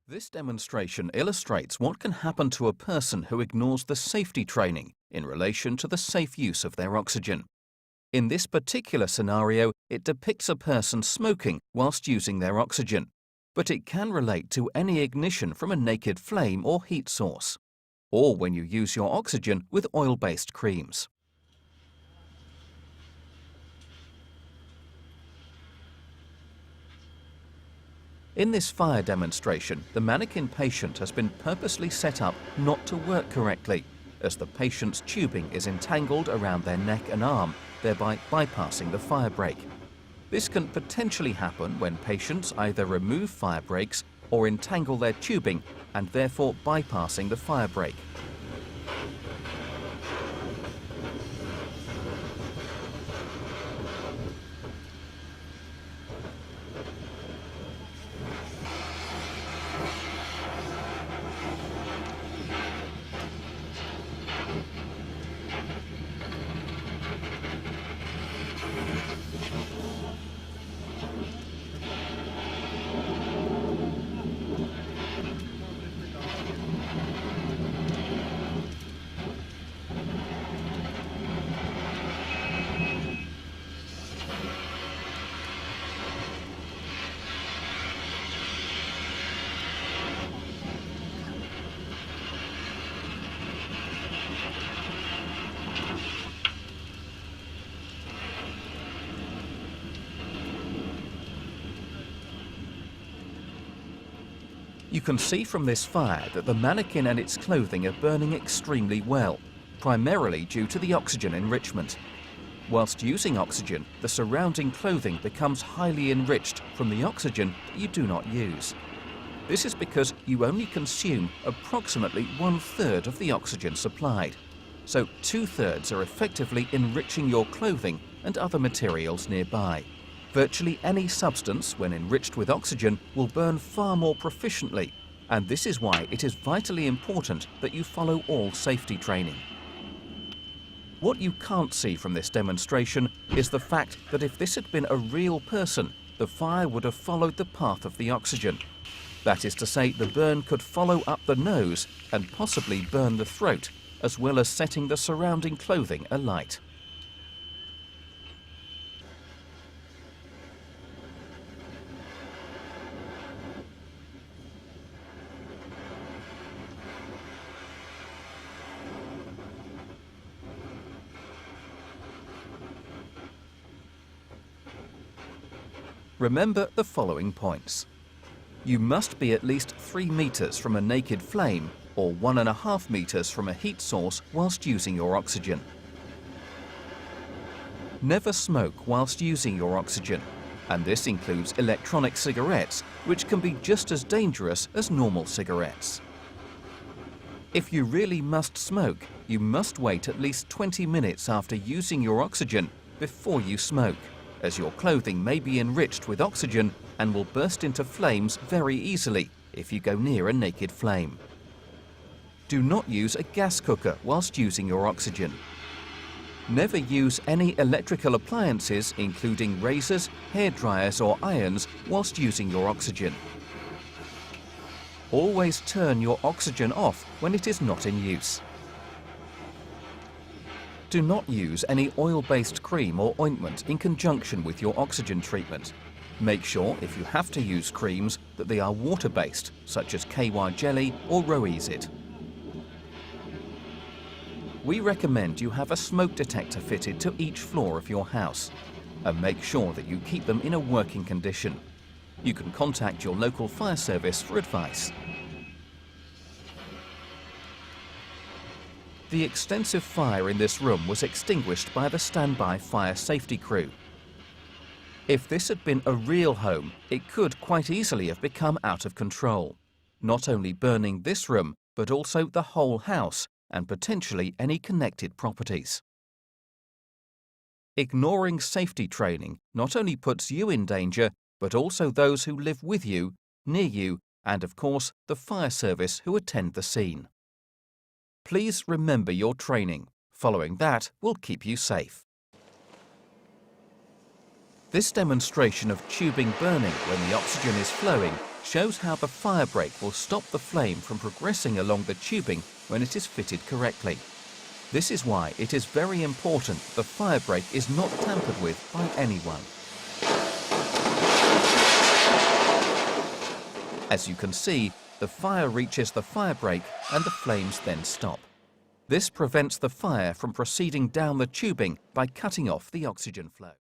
This demonstration illustrates what can happen to a person who ignores the safety training in relation to the safe use of their oxygen. In this particular scenario, it depicts a person smoking whilst using their oxygen, but it can relate to any ignition from a naked flame or heat source, or when you use your oxygen with oil-based creams. In this fire demonstration, the mannequin patient has been purposely set up not to work correctly, as the patient's tubing is entangled around their neck and arm, thereby bypassing the fire break. This can potentially happen when patients either remove fire breaks or entangle their tubing and therefore bypassing the fire break. You can see from this fire that the mannequin and its clothing are burning extremely well, primarily due to the oxygen enrichment. Whilst using oxygen, the surrounding clothing becomes highly enriched from the oxygen that you do not use. This is because you only consume approximately 1/3 of the oxygen supplied, so 2/3 are effectively enriching your clothing and other materials nearby. Virtually any substance, when enriched with oxygen, will burn far more proficiently, and this is why it is vitally important that you follow all safety training. What you can't see from this demonstration is the fact that if this had been a real person, the fire would have followed the path of the oxygen. That is to say, the burn could follow up the nose and possibly burn the throat, as well as setting the surrounding clothing alight. Remember the following points. You must be at least 3 meters from a naked flame or 1.5 meters from a heat source whilst using your oxygen. Never smoke whilst using your oxygen, and this includes electronic cigarettes, which can be just as dangerous as normal cigarettes. If you really must smoke, you must wait at least 20 minutes after using your oxygen before you smoke, as your clothing may be enriched with oxygen and will burst into flames very easily if you go near a naked flame. Do not use a gas cooker whilst using your oxygen. Never use any electrical appliances, including razors, hair dryers or irons, whilst using your oxygen. Always turn your oxygen off when it is not in use. Do not use any oil-based cream or ointment in conjunction with your oxygen treatment. Make sure, if you have to use creams, that they are water-based, such as KY jelly or Roezid. We recommend you have a smoke detector fitted to each floor of your house, and make sure that you keep them in a working condition. You can contact your local fire service for advice. The extensive fire in this room was extinguished by the standby fire safety crew. If this had been a real home, it could quite easily have become out of control, not only burning this room, but also the whole house and potentially any connected properties. Ignoring safety training not only puts you in danger, but also those who live with you, near you, and of course the fire service who attend the scene. Please remember your training. Following that will keep you safe. This demonstration of tubing burning when the oxygen is flowing shows how the fire brake will stop the flame from progressing along the tubing when it is fitted correctly. This is why it is very important the fire brake is not tampered with by anyone. As you can see, the fire reaches the fire brake and the flames then stop. This prevents the fire from proceeding down the tubing by cutting off the oxygen flow.